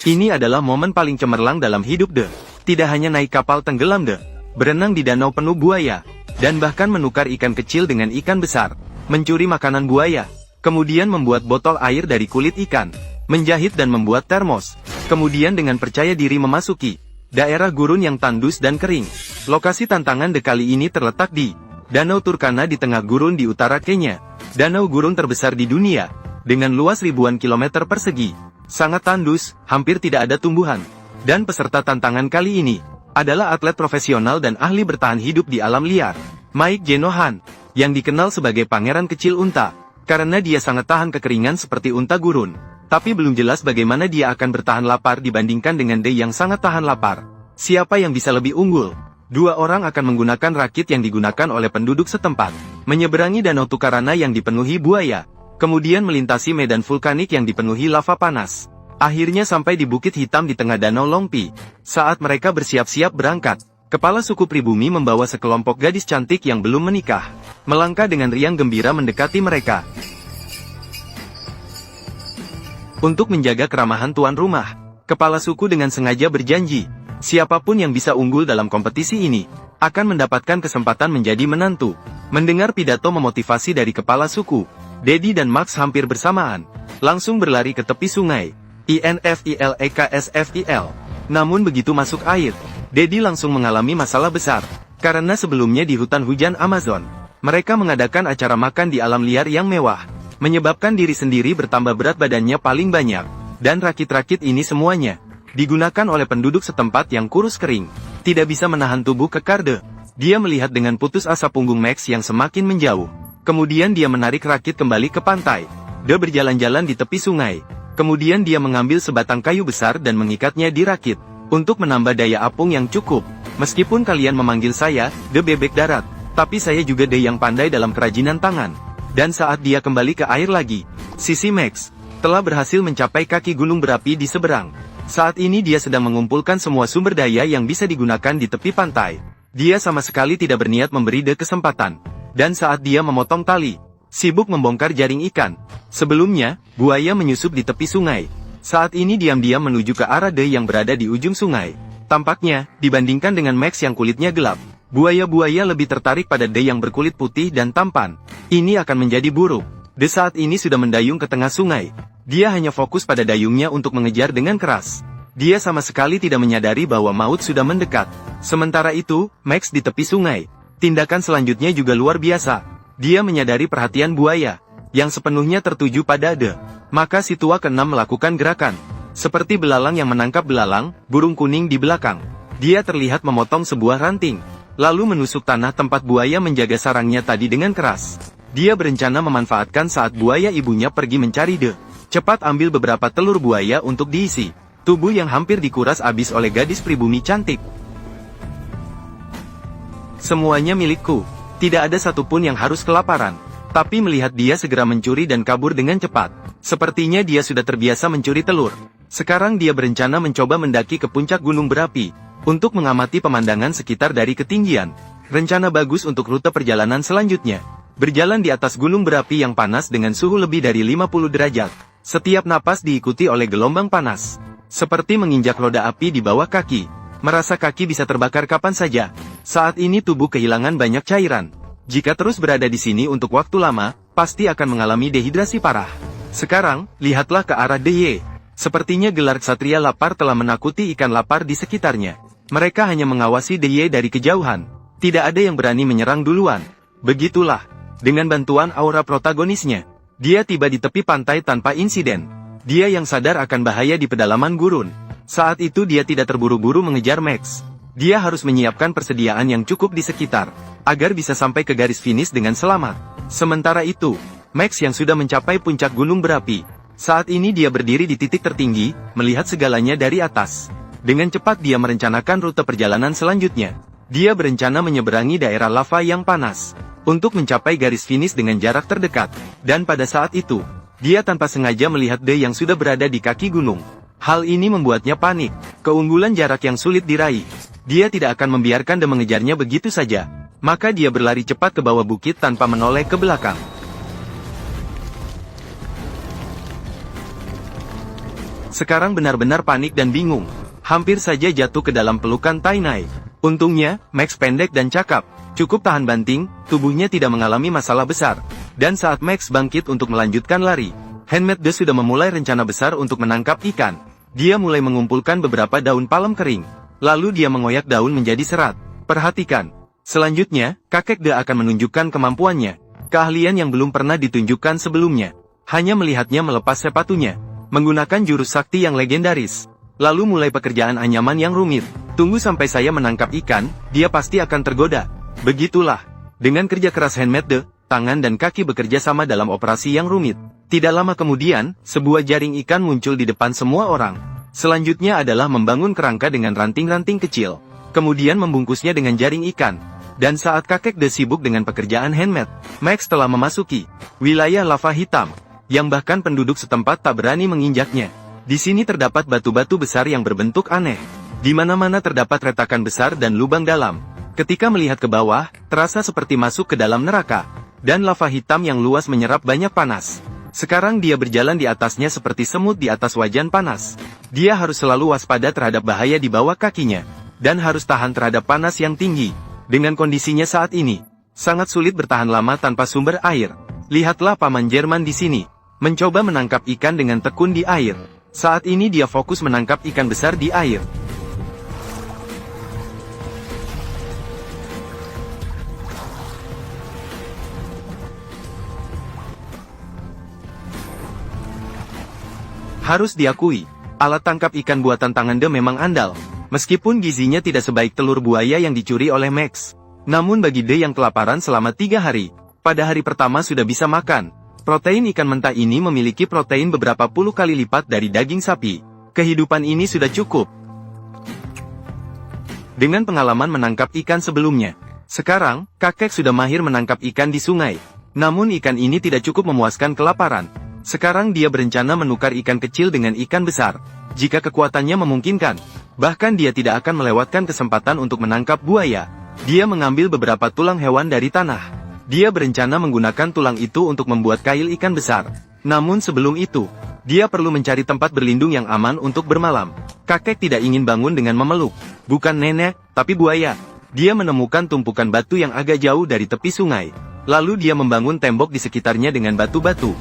Ini adalah momen paling cemerlang dalam hidup De. Tidak hanya naik kapal tenggelam De, berenang di danau penuh buaya, dan bahkan menukar ikan kecil dengan ikan besar, mencuri makanan buaya, kemudian membuat botol air dari kulit ikan, menjahit dan membuat termos, kemudian dengan percaya diri memasuki daerah gurun yang tandus dan kering. Lokasi tantangan De kali ini terletak di Danau Turkana di tengah gurun di utara Kenya, danau gurun terbesar di dunia, dengan luas ribuan kilometer persegi, sangat tandus, hampir tidak ada tumbuhan. Dan peserta tantangan kali ini adalah atlet profesional dan ahli bertahan hidup di alam liar, Mike Jenohan, yang dikenal sebagai pangeran kecil unta, karena dia sangat tahan kekeringan seperti unta gurun. Tapi belum jelas bagaimana dia akan bertahan lapar dibandingkan dengan De yang sangat tahan lapar. Siapa yang bisa lebih unggul? Dua orang akan menggunakan rakit yang digunakan oleh penduduk setempat, menyeberangi danau Tukarana yang dipenuhi buaya, kemudian melintasi medan vulkanik yang dipenuhi lava panas. Akhirnya sampai di Bukit Hitam di tengah Danau Longpi. Saat mereka bersiap-siap berangkat, kepala suku pribumi membawa sekelompok gadis cantik yang belum menikah, melangkah dengan riang gembira mendekati mereka. Untuk menjaga keramahan tuan rumah, kepala suku dengan sengaja berjanji, siapapun yang bisa unggul dalam kompetisi ini, akan mendapatkan kesempatan menjadi menantu. Mendengar pidato memotivasi dari kepala suku, Daddy dan Max hampir bersamaan, langsung berlari ke tepi sungai. INFILEKSFIL. Namun begitu masuk air, Daddy langsung mengalami masalah besar, karena sebelumnya di hutan hujan Amazon, mereka mengadakan acara makan di alam liar yang mewah, menyebabkan diri sendiri bertambah berat badannya paling banyak, dan rakit-rakit ini semuanya digunakan oleh penduduk setempat yang kurus kering, tidak bisa menahan tubuh kekar De. Dia melihat dengan putus asa punggung Max yang semakin menjauh. Kemudian dia menarik rakit kembali ke pantai. De berjalan-jalan di tepi sungai. Kemudian dia mengambil sebatang kayu besar dan mengikatnya di rakit, untuk menambah daya apung yang cukup. Meskipun kalian memanggil saya, De Bebek Darat, tapi saya juga De yang pandai dalam kerajinan tangan. Dan saat dia kembali ke air lagi, sisi Max telah berhasil mencapai kaki gunung berapi di seberang. Saat ini dia sedang mengumpulkan semua sumber daya yang bisa digunakan di tepi pantai. Dia sama sekali tidak berniat memberi De kesempatan. Dan saat dia memotong tali, sibuk membongkar jaring ikan. Sebelumnya, buaya menyusup di tepi sungai. Saat ini diam-diam menuju ke arah De yang berada di ujung sungai. Tampaknya, dibandingkan dengan Max yang kulitnya gelap, buaya-buaya lebih tertarik pada De yang berkulit putih dan tampan. Ini akan menjadi buruk. De saat ini sudah mendayung ke tengah sungai. Dia hanya fokus pada dayungnya untuk mengejar dengan keras. Dia sama sekali tidak menyadari bahwa maut sudah mendekat. Sementara itu, Max di tepi sungai. Tindakan selanjutnya juga luar biasa. Dia menyadari perhatian buaya, yang sepenuhnya tertuju pada De. Maka si tua keenam melakukan gerakan. Seperti belalang yang menangkap belalang, burung kuning di belakang. Dia terlihat memotong sebuah ranting, lalu menusuk tanah tempat buaya menjaga sarangnya tadi dengan keras. Dia berencana memanfaatkan saat buaya ibunya pergi mencari De. Cepat ambil beberapa telur buaya untuk diisi tubuh yang hampir dikuras habis oleh gadis pribumi cantik. Semuanya milikku. Tidak ada satupun yang harus kelaparan. Tapi melihat dia segera mencuri dan kabur dengan cepat, sepertinya dia sudah terbiasa mencuri telur. Sekarang dia berencana mencoba mendaki ke puncak gunung berapi, untuk mengamati pemandangan sekitar dari ketinggian. Rencana bagus untuk rute perjalanan selanjutnya. Berjalan di atas gunung berapi yang panas dengan suhu lebih dari 50 derajat. Setiap napas diikuti oleh gelombang panas. Seperti menginjak roda api di bawah kaki. Merasa kaki bisa terbakar kapan saja. Saat ini tubuh kehilangan banyak cairan. Jika terus berada di sini untuk waktu lama, pasti akan mengalami dehidrasi parah. Sekarang, lihatlah ke arah Deye. Sepertinya gelar ksatria lapar telah menakuti ikan lapar di sekitarnya. Mereka hanya mengawasi Deye dari kejauhan. Tidak ada yang berani menyerang duluan. Begitulah, dengan bantuan aura protagonisnya, dia tiba di tepi pantai tanpa insiden. Dia yang sadar akan bahaya di pedalaman gurun. Saat itu dia tidak terburu-buru mengejar Max. Dia harus menyiapkan persediaan yang cukup di sekitar, agar bisa sampai ke garis finish dengan selamat. Sementara itu, Max yang sudah mencapai puncak gunung berapi, saat ini dia berdiri di titik tertinggi, melihat segalanya dari atas. Dengan cepat dia merencanakan rute perjalanan selanjutnya. Dia berencana menyeberangi daerah lava yang panas, untuk mencapai garis finish dengan jarak terdekat. Dan pada saat itu, dia tanpa sengaja melihat De yang sudah berada di kaki gunung. Hal ini membuatnya panik. Keunggulan jarak yang sulit diraih. Dia tidak akan membiarkan De mengejarnya begitu saja. Maka dia berlari cepat ke bawah bukit tanpa menoleh ke belakang. Sekarang benar-benar panik dan bingung. Hampir saja jatuh ke dalam pelukan Tainai. Untungnya, Max pendek dan cakap. Cukup tahan banting, tubuhnya tidak mengalami masalah besar. Dan saat Max bangkit untuk melanjutkan lari, Handmaid sudah memulai rencana besar untuk menangkap ikan. Dia mulai mengumpulkan beberapa daun palem kering. Lalu dia mengoyak daun menjadi serat. Perhatikan. Selanjutnya, kakek De akan menunjukkan kemampuannya. Keahlian yang belum pernah ditunjukkan sebelumnya. Hanya melihatnya melepas sepatunya. Menggunakan jurus sakti yang legendaris. Lalu mulai pekerjaan anyaman yang rumit. Tunggu sampai saya menangkap ikan, dia pasti akan tergoda. Begitulah. Dengan kerja keras Handmaid, tangan dan kaki bekerja sama dalam operasi yang rumit. Tidak lama kemudian, sebuah jaring ikan muncul di depan semua orang. Selanjutnya adalah membangun kerangka dengan ranting-ranting kecil. Kemudian membungkusnya dengan jaring ikan. Dan saat kakek De sibuk dengan pekerjaan Handmaid, Max telah memasuki wilayah lava hitam, yang bahkan penduduk setempat tak berani menginjaknya. Di sini terdapat batu-batu besar yang berbentuk aneh. Di mana-mana terdapat retakan besar dan lubang dalam. Ketika melihat ke bawah, terasa seperti masuk ke dalam neraka. Dan lava hitam yang luas menyerap banyak panas. Sekarang dia berjalan di atasnya seperti semut di atas wajan panas. Dia harus selalu waspada terhadap bahaya di bawah kakinya. Dan harus tahan terhadap panas yang tinggi. Dengan kondisinya saat ini, sangat sulit bertahan lama tanpa sumber air. Lihatlah Paman Jerman di sini. Mencoba menangkap ikan dengan tekun di air. Saat ini dia fokus menangkap ikan besar di air. Harus diakui, alat tangkap ikan buatan tangan De memang andal. Meskipun gizinya tidak sebaik telur buaya yang dicuri oleh Max. Namun bagi De yang kelaparan selama 3 hari, pada hari pertama sudah bisa makan. Protein ikan mentah ini memiliki protein beberapa puluh kali lipat dari daging sapi. Kehidupan ini sudah cukup. Dengan pengalaman menangkap ikan sebelumnya, sekarang, kakek sudah mahir menangkap ikan di sungai. Namun ikan ini tidak cukup memuaskan kelaparan. Sekarang dia berencana menukar ikan kecil dengan ikan besar. Jika kekuatannya memungkinkan, bahkan dia tidak akan melewatkan kesempatan untuk menangkap buaya. Dia mengambil beberapa tulang hewan dari tanah. Dia berencana menggunakan tulang itu untuk membuat kail ikan besar. Namun sebelum itu, dia perlu mencari tempat berlindung yang aman untuk bermalam. Kakek tidak ingin bangun dengan memeluk. Bukan nenek, tapi buaya. Dia menemukan tumpukan batu yang agak jauh dari tepi sungai. Lalu dia membangun tembok di sekitarnya dengan batu-batu.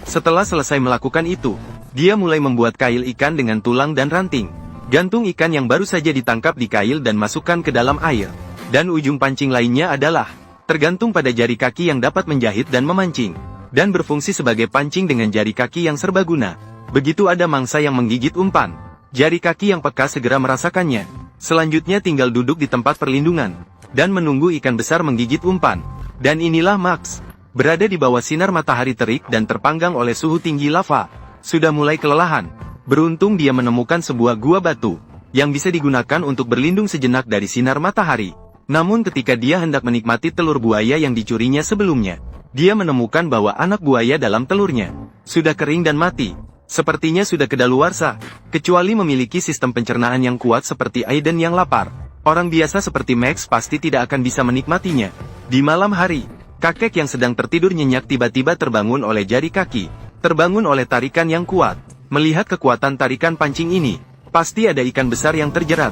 Setelah selesai melakukan itu, dia mulai membuat kail ikan dengan tulang dan ranting. Gantung ikan yang baru saja ditangkap di kail dan masukkan ke dalam air. Dan ujung pancing lainnya adalah tergantung pada jari kaki yang dapat menjahit dan memancing. Dan berfungsi sebagai pancing dengan jari kaki yang serbaguna. Begitu ada mangsa yang menggigit umpan, jari kaki yang peka segera merasakannya. Selanjutnya tinggal duduk di tempat perlindungan. Dan menunggu ikan besar menggigit umpan. Dan inilah Max. Berada di bawah sinar matahari terik dan terpanggang oleh suhu tinggi lava. Sudah mulai kelelahan. Beruntung dia menemukan sebuah gua batu. Yang bisa digunakan untuk berlindung sejenak dari sinar matahari. Namun ketika dia hendak menikmati telur buaya yang dicurinya sebelumnya, dia menemukan bahwa anak buaya dalam telurnya sudah kering dan mati. Sepertinya sudah kedaluarsa. Kecuali memiliki sistem pencernaan yang kuat seperti Aiden yang lapar. Orang biasa seperti Max pasti tidak akan bisa menikmatinya. Di malam hari, kakek yang sedang tertidur nyenyak tiba-tiba terbangun oleh jari kaki. Terbangun oleh tarikan yang kuat. Melihat kekuatan tarikan pancing ini, pasti ada ikan besar yang terjerat.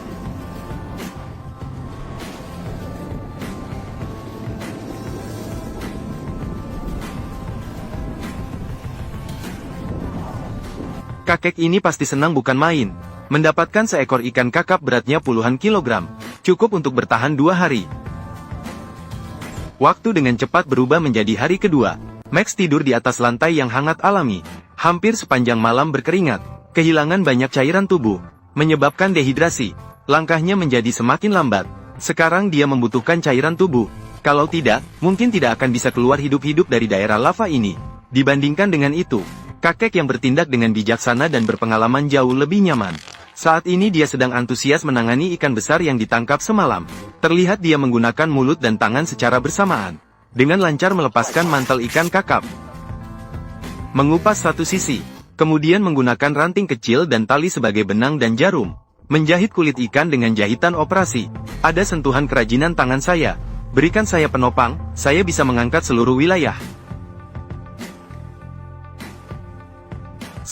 Kakek ini pasti senang bukan main. Mendapatkan seekor ikan kakap beratnya puluhan kilogram. Cukup untuk bertahan 2 hari. Waktu dengan cepat berubah menjadi hari kedua. Max tidur di atas lantai yang hangat alami. Hampir sepanjang malam berkeringat. Kehilangan banyak cairan tubuh. Menyebabkan dehidrasi. Langkahnya menjadi semakin lambat. Sekarang dia membutuhkan cairan tubuh. Kalau tidak, mungkin tidak akan bisa keluar hidup-hidup dari daerah lava ini. Dibandingkan dengan itu, kakek yang bertindak dengan bijaksana dan berpengalaman jauh lebih nyaman. Saat ini dia sedang antusias menangani ikan besar yang ditangkap semalam. Terlihat dia menggunakan mulut dan tangan secara bersamaan. Dengan lancar melepaskan mantel ikan kakap. Mengupas satu sisi. Kemudian menggunakan ranting kecil dan tali sebagai benang dan jarum. Menjahit kulit ikan dengan jahitan operasi. Ada sentuhan kerajinan tangan saya. Berikan saya penopang, saya bisa mengangkat seluruh wilayah.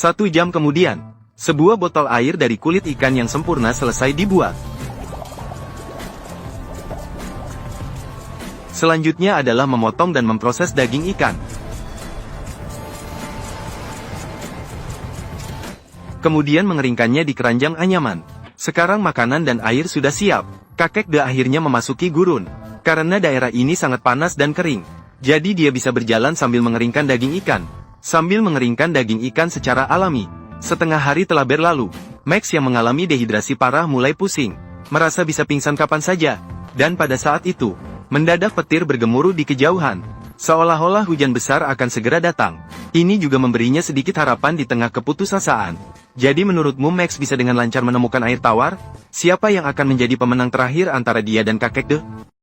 1 jam kemudian, sebuah botol air dari kulit ikan yang sempurna selesai dibuat. Selanjutnya adalah memotong dan memproses daging ikan. Kemudian mengeringkannya di keranjang anyaman. Sekarang makanan dan air sudah siap. Kakek De akhirnya memasuki gurun. Karena daerah ini sangat panas dan kering, jadi dia bisa berjalan sambil mengeringkan daging ikan. Sambil mengeringkan daging ikan secara alami. Setengah hari telah berlalu. Max yang mengalami dehidrasi parah mulai pusing. Merasa bisa pingsan kapan saja. Dan pada saat itu, mendadak petir bergemuruh di kejauhan. Seolah-olah hujan besar akan segera datang. Ini juga memberinya sedikit harapan di tengah keputusasaan. Jadi menurutmu Max bisa dengan lancar menemukan air tawar? Siapa yang akan menjadi pemenang terakhir antara dia dan kakek De?